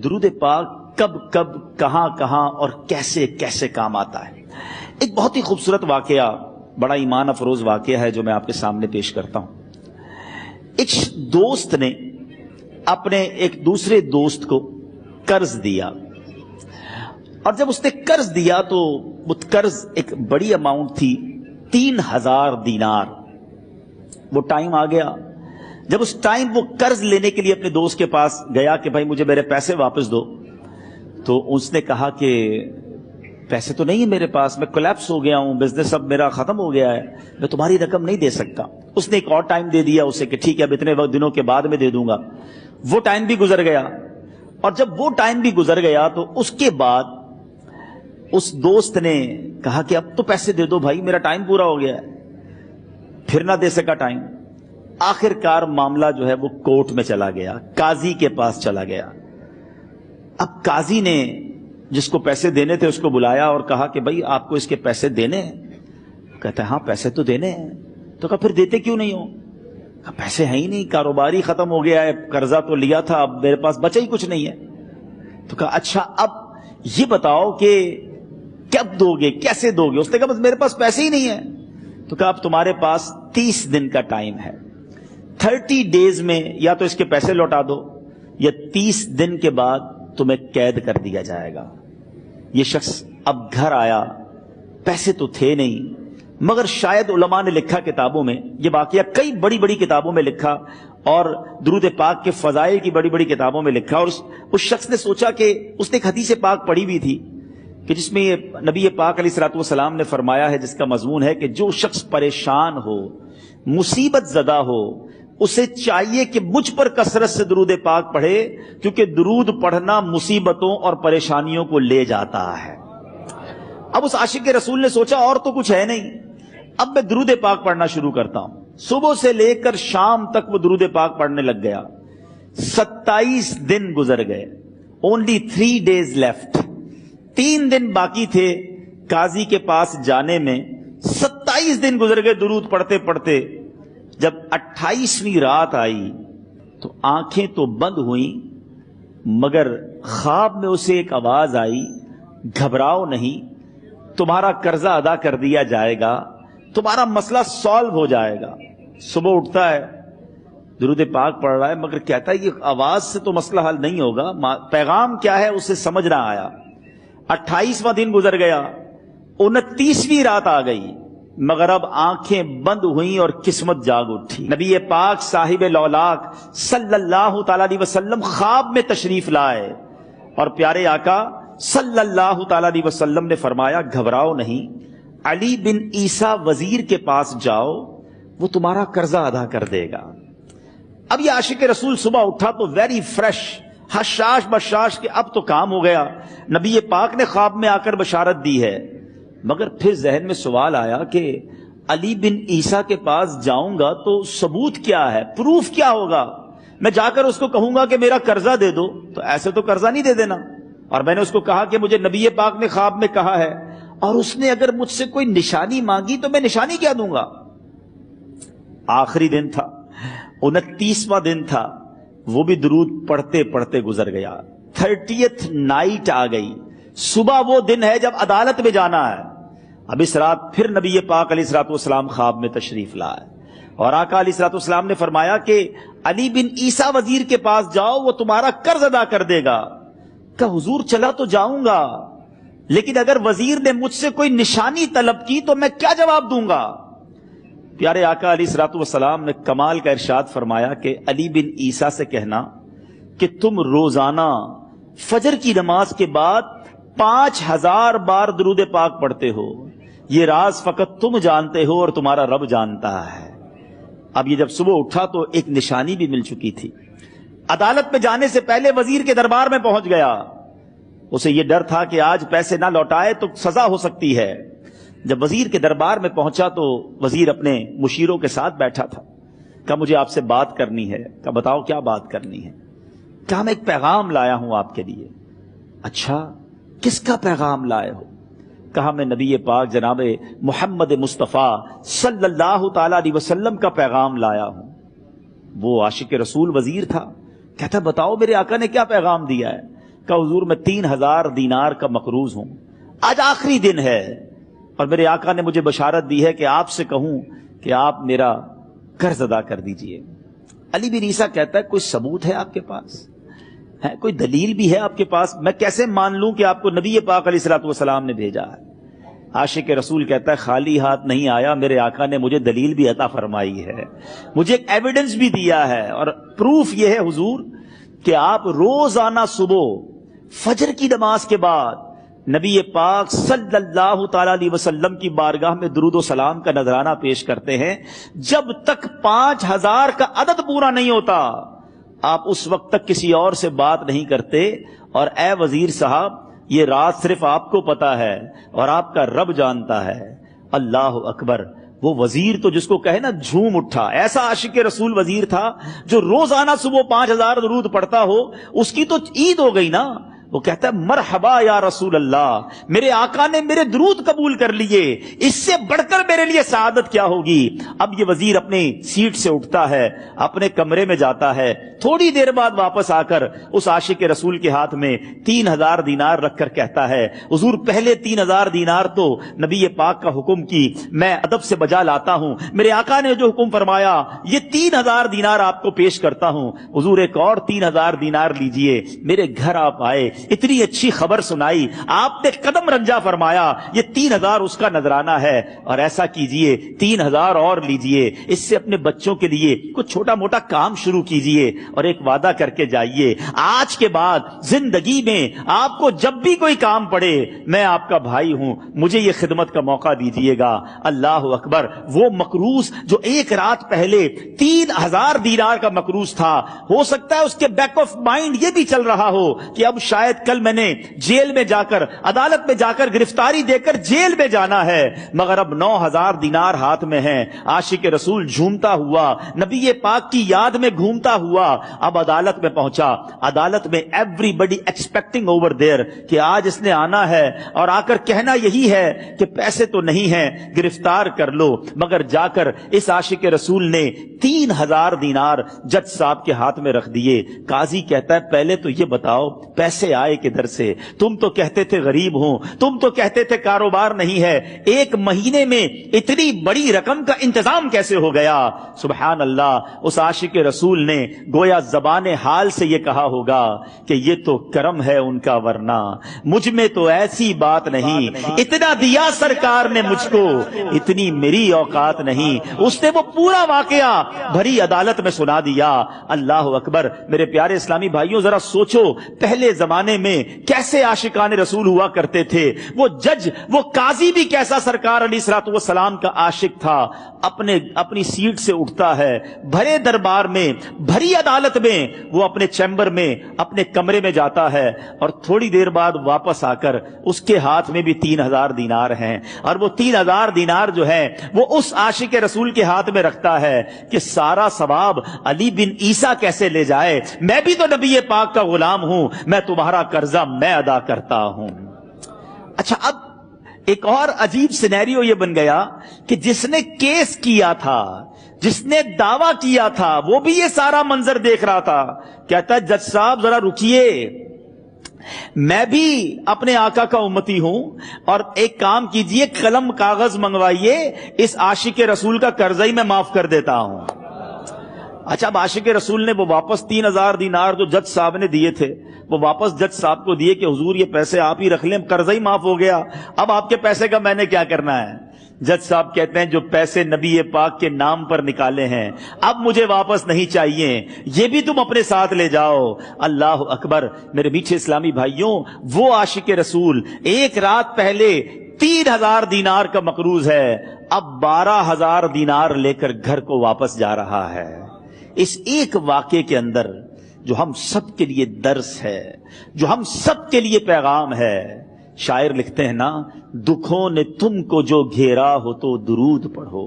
درود پاک کب کب کہاں کہاں اور کیسے کیسے کام آتا ہے۔ ایک بہت ہی خوبصورت واقعہ، بڑا ایمان افروز واقعہ ہے جو میں آپ کے سامنے پیش کرتا ہوں۔ ایک دوست نے اپنے ایک دوسرے دوست کو قرض دیا، اور جب اس نے قرض دیا تو وہ قرض ایک بڑی اماؤنٹ تھی، 3000 دینار۔ وہ ٹائم آ گیا جب اس ٹائم وہ قرض لینے کے لیے اپنے دوست کے پاس گیا کہ بھائی مجھے میرے پیسے واپس دو، تو اس نے کہا کہ پیسے تو نہیں ہے میرے پاس، میں کولیپس ہو گیا ہوں، بزنس اب میرا ختم ہو گیا ہے، میں تمہاری رقم نہیں دے سکتا۔ اس نے ایک اور ٹائم دے دیا اسے کہ ٹھیک ہے اب اتنے دنوں کے بعد میں دے دوں گا۔ وہ ٹائم بھی گزر گیا، اور جب وہ ٹائم بھی گزر گیا تو اس کے بعد اس دوست نے کہا کہ اب تو پیسے دے دو بھائی، میرا ٹائم پورا ہو گیا ہے۔ پھر نہ دے سکا ٹائم۔ آخر کار معاملہ جو ہے وہ کورٹ میں چلا گیا، قاضی کے پاس چلا گیا۔ اب قاضی نے جس کو پیسے دینے تھے اس کو بلایا اور کہا کہ بھائی آپ کو اس کے پیسے دینے ہیں؟ کہتا ہے ہاں پیسے تو دینے ہیں۔ تو کہا پھر دیتے کیوں نہیں ہو؟ کہا پیسے ہیں ہی نہیں، کاروبار ہی ختم ہو گیا ہے، قرضہ تو لیا تھا، اب میرے پاس بچا ہی کچھ نہیں ہے۔ تو کہا اچھا اب یہ بتاؤ کہ کب دو گے، کیسے دو گے؟ اس نے کہا بس میرے پاس پیسے ہی نہیں ہے۔ تو کہا اب تمہارے پاس 30 دن کا ٹائم ہے، 30 ڈیز میں یا تو اس کے پیسے لوٹا دو یا 30 دن کے بعد تمہیں قید کر دیا جائے گا۔ یہ شخص اب گھر آیا، پیسے تو تھے نہیں، مگر شاید علماء نے لکھا کتابوں میں، یہ واقعہ کئی بڑی بڑی کتابوں میں لکھا اور درود پاک کے فضائل کی بڑی بڑی کتابوں میں لکھا، اور اس شخص نے سوچا کہ اس نے ایک حدیث پاک پڑھی ہوئی تھی کہ جس میں یہ نبی پاک علیہ الصلوۃ والسلام نے فرمایا ہے، جس کا مضمون ہے کہ جو شخص پریشان ہو، مصیبت زدہ ہو، اسے چاہیے کہ مجھ پر کثرت سے درود پاک پڑھے، کیونکہ درود پڑھنا مصیبتوں اور پریشانیوں کو لے جاتا ہے۔ اب اس عاشق رسول نے سوچا اور تو کچھ ہے نہیں، اب میں درود پاک پڑھنا شروع کرتا ہوں۔ صبح سے لے کر شام تک وہ درود پاک پڑھنے لگ گیا۔ 27 دن گزر گئے، only 3 days left، 3 دن باقی تھے قاضی کے پاس جانے میں۔ 27 دن گزر گئے درود پڑھتے پڑھتے۔ جب 28ویں رات آئی تو آنکھیں تو بند ہوئیں، مگر خواب میں اسے ایک آواز آئی، گھبراؤ نہیں، تمہارا قرضہ ادا کر دیا جائے گا، تمہارا مسئلہ سالو ہو جائے گا۔ صبح اٹھتا ہے، درود پاک پڑھ رہا ہے، مگر کہتا ہے یہ آواز سے تو مسئلہ حل نہیں ہوگا، پیغام کیا ہے اسے سمجھ نہ آیا۔ 28واں دن گزر گیا، 29ویں رات آ گئی، مگر اب آنکھیں بند ہوئیں اور قسمت جاگ اٹھی۔ نبی پاک صاحب لولاک صلی اللہ تعالی علیہ وسلم خواب میں تشریف لائے، اور پیارے آقا صلی اللہ تعالی علیہ وسلم نے فرمایا گھبراؤ نہیں، علی بن عیسیٰ وزیر کے پاس جاؤ، وہ تمہارا قرضہ ادا کر دے گا۔ اب یہ عاشق رسول صبح اٹھا تو ویری فریش، حشاش بشاش کہ اب تو کام ہو گیا، نبی پاک نے خواب میں آ کر بشارت دی ہے۔ مگر پھر ذہن میں سوال آیا کہ علی بن عیسیٰ کے پاس جاؤں گا تو ثبوت کیا ہے، پروف کیا ہوگا؟ میں جا کر اس کو کہوں گا کہ میرا قرضہ دے دو، تو ایسے تو قرضہ نہیں دے دینا، اور میں نے اس کو کہا کہ مجھے نبی پاک نے خواب میں کہا ہے، اور اس نے اگر مجھ سے کوئی نشانی مانگی تو میں نشانی کیا دوں گا؟ آخری دن تھا، 29واں دن تھا، وہ بھی درود پڑھتے پڑھتے گزر گیا۔ 30th نائٹ آ گئی، صبح وہ دن ہے جب عدالت میں جانا ہے۔ اب اس رات پھر نبی پاک علیہ الصلوۃ والسلام خواب میں تشریف لائے، اور آقا علیہ الصلوۃ والسلام نے فرمایا کہ علی بن عیسیٰ وزیر کے پاس جاؤ، وہ تمہارا قرض ادا کر دے گا۔ کہ حضور چلا تو جاؤں گا، لیکن اگر وزیر نے مجھ سے کوئی نشانی طلب کی تو میں کیا جواب دوں گا؟ پیارے آقا علیہ الصلوۃ والسلام نے کمال کا ارشاد فرمایا کہ علی بن عیسیٰ سے کہنا کہ تم روزانہ فجر کی نماز کے بعد 5000 بار درود پاک پڑھتے ہو، یہ راز فقط تم جانتے ہو اور تمہارا رب جانتا ہے۔ اب یہ جب صبح اٹھا تو ایک نشانی بھی مل چکی تھی۔ عدالت میں جانے سے پہلے وزیر کے دربار میں پہنچ گیا، اسے یہ ڈر تھا کہ آج پیسے نہ لوٹائے تو سزا ہو سکتی ہے۔ جب وزیر کے دربار میں پہنچا تو وزیر اپنے مشیروں کے ساتھ بیٹھا تھا۔ کہا مجھے آپ سے بات کرنی ہے۔ کہا بتاؤ کیا بات کرنی ہے؟ کہا میں ایک پیغام لایا ہوں آپ کے لیے۔ اچھا کس کا پیغام لائے ہو؟ کہا میں نبی پاک جناب محمد مصطفیٰ صلی اللہ تعالی علیہ وسلم کا پیغام لایا ہوں۔ وہ عاشق رسول وزیر تھا، کہتا بتاؤ میرے آقا نے کیا پیغام دیا ہے؟ کہ حضور میں 3000 دینار کا مقروض ہوں، آج آخری دن ہے اور میرے آقا نے مجھے بشارت دی ہے کہ آپ سے کہوں کہ آپ میرا قرض ادا کر دیجئے۔ علی بن عیسیٰ کہتا ہے کوئی ثبوت ہے آپ کے پاس؟ ہے کوئی دلیل بھی ہے آپ کے پاس؟ میں کیسے مان لوں کہ آپ کو نبی پاک علیہ الصلوۃ والسلام نے بھیجا ہے؟ عاشق رسول کہتا ہے خالی ہاتھ نہیں آیا، میرے آقا نے مجھے دلیل بھی عطا فرمائی ہے، مجھے ایک ایویڈنس بھی دیا ہے، اور پروف یہ ہے حضور کہ آپ روزانہ صبح فجر کی نماز کے بعد نبی پاک صلی اللہ تعالی علیہ وسلم کی بارگاہ میں درود و سلام کا نذرانہ پیش کرتے ہیں۔ جب تک 5000 کا عدد پورا نہیں ہوتا آپ اس وقت تک کسی اور سے بات نہیں کرتے، اور اے وزیر صاحب یہ راز صرف آپ کو پتا ہے اور آپ کا رب جانتا ہے۔ اللہ اکبر۔ وہ وزیر تو جس کو کہے نا جھوم اٹھا، ایسا عاشق رسول وزیر تھا جو روزانہ صبح 5000 درود پڑھتا ہو، اس کی تو عید ہو گئی نا۔ وہ کہتا ہے مرحبا یا رسول اللہ، میرے آقا نے میرے درود قبول کر لیے، اس سے بڑھ کر میرے لیے سعادت کیا ہوگی۔ اب یہ وزیر اپنی سیٹ سے اٹھتا ہے، اپنے کمرے میں جاتا ہے، تھوڑی دیر بعد واپس آ کر اس عاشق رسول کے ہاتھ میں 3000 دینار رکھ کر کہتا ہے حضور پہلے 3000 دینار تو نبی پاک کا حکم کی میں ادب سے بجا لاتا ہوں، میرے آقا نے جو حکم فرمایا یہ 3000 دینار آپ کو پیش کرتا ہوں، حضور ایک اور 3000 دینار لیجئے۔ میرے گھر آپ آئے، اتنی اچھی خبر سنائی، آپ نے قدم رنجا فرمایا، یہ 3000 اس کا نذرانہ ہے، اور ایسا کیجئے 3000 اور لیجئے، اس سے اپنے بچوں کے لیے کچھ چھوٹا موٹا کام شروع کیجئے، اور ایک وعدہ کر کے جائیے آج کے بعد زندگی میں آپ کو جب بھی کوئی کام پڑے میں آپ کا بھائی ہوں، مجھے یہ خدمت کا موقع دیجئے گا۔ اللہ اکبر۔ وہ مقروض جو ایک رات پہلے 3000 دینار کا مقروض تھا، ہو سکتا ہے اس کے بیک آف مائنڈ یہ بھی چل رہا ہو کہ اب شاید کل میں نے جیل میں جا کر عدالت میں جا کر گرفتاری دے کر جیل میں جانا ہے، مگر اب 9000 دینار ہاتھ میں ہیں۔ عاشق رسول جھومتا ہوا نبی پاک کی یاد میں گھومتا ہوا اب عدالت میں پہنچا۔ عدالت میں everybody expecting over there کہ آج اس نے آنا ہے اور آ کر کہنا یہی ہے کہ پیسے تو نہیں ہیں، گرفتار کر لو، مگر جا کر اس عاشق رسول نے 3000 دینار جج صاحب کے ہاتھ میں رکھ دیے۔ قاضی کہتا ہے پہلے تو یہ بتاؤ پیسے آئے کدھر سے؟ تم تو کہتے تھے غریب ہوں، تم تو کہتے تھے کاروبار نہیں ہے، ایک مہینے میں اتنی بڑی رقم کا انتظام کیسے ہو گیا؟ سبحان اللہ۔ اس عاشق رسول نے گویا زبان حال سے یہ کہا ہوگا کہ یہ تو کرم ہے ان کا، ورنہ مجھ میں تو ایسی بات نہیں، اتنا دیا سرکار نے مجھ کو، اتنی میری اوقات نہیں۔ اس نے وہ پورا واقعہ بھری عدالت میں سنا دیا۔ اللہ اکبر۔ میرے پیارے اسلامی بھائیوں ذرا سوچو پہلے زمانے میں کیسے عاشقان رسول ہوا کرتے تھے۔ وہ جج، وہ قاضی بھی کیسا سرکار علیہ الصلوۃ والسلام کا عاشق تھا۔ اپنی سیٹ سے اٹھتا ہے، بھرے دربار میں، بھری عدالت میں، وہ اپنے چیمبر میں، اپنے کمرے میں جاتا ہے، اور تھوڑی دیر بعد واپس آ کر اس کے ہاتھ میں بھی 3000 دینار ہیں، اور وہ 3000 دینار جو ہے وہ اس عاشق رسول کے ہاتھ میں رکھتا ہے کہ سارا ثواب علی بن عیسیٰ کیسے لے جائے، میں بھی تو نبی پاک کا غلام ہوں، میں تمہارا قرضہ میں ادا کرتا ہوں۔ اچھا، اب ایک اور عجیب سینیریو یہ بن گیا کہ جس نے کیس کیا تھا، جس نے دعویٰ کیا تھا، وہ بھی یہ سارا منظر دیکھ رہا تھا۔ کہتا ہے جج صاحب ذرا رکیے، میں بھی اپنے آقا کا امتی ہوں، اور ایک کام کیجئے قلم کاغذ منگوائیے، اس عاشق رسول کا قرضہ ہی میں معاف کر دیتا ہوں۔ اچھا، اب عاشق رسول نے وہ واپس 3000 دینار جو جج صاحب نے دیے تھے وہ واپس جج صاحب کو دیے کہ حضور یہ پیسے آپ ہی رکھ لیں، قرضہ ہی معاف ہو گیا، اب آپ کے پیسے کا میں نے کیا کرنا ہے؟ جج صاحب کہتے ہیں جو پیسے نبی پاک کے نام پر نکالے ہیں اب مجھے واپس نہیں چاہیے، یہ بھی تم اپنے ساتھ لے جاؤ۔ اللہ اکبر۔ میرے میٹھے اسلامی بھائیوں، وہ عاشق رسول ایک رات پہلے 3000 دینار کا مقروض ہے، اب 12000 دینار لے کر گھر کو واپس جا رہا ہے۔ اس ایک واقعے کے اندر جو ہم سب کے لیے درس ہے، جو ہم سب کے لیے پیغام ہے، شاعر لکھتے ہیں نا، دکھوں نے تم کو جو گھیرا ہو تو درود پڑھو،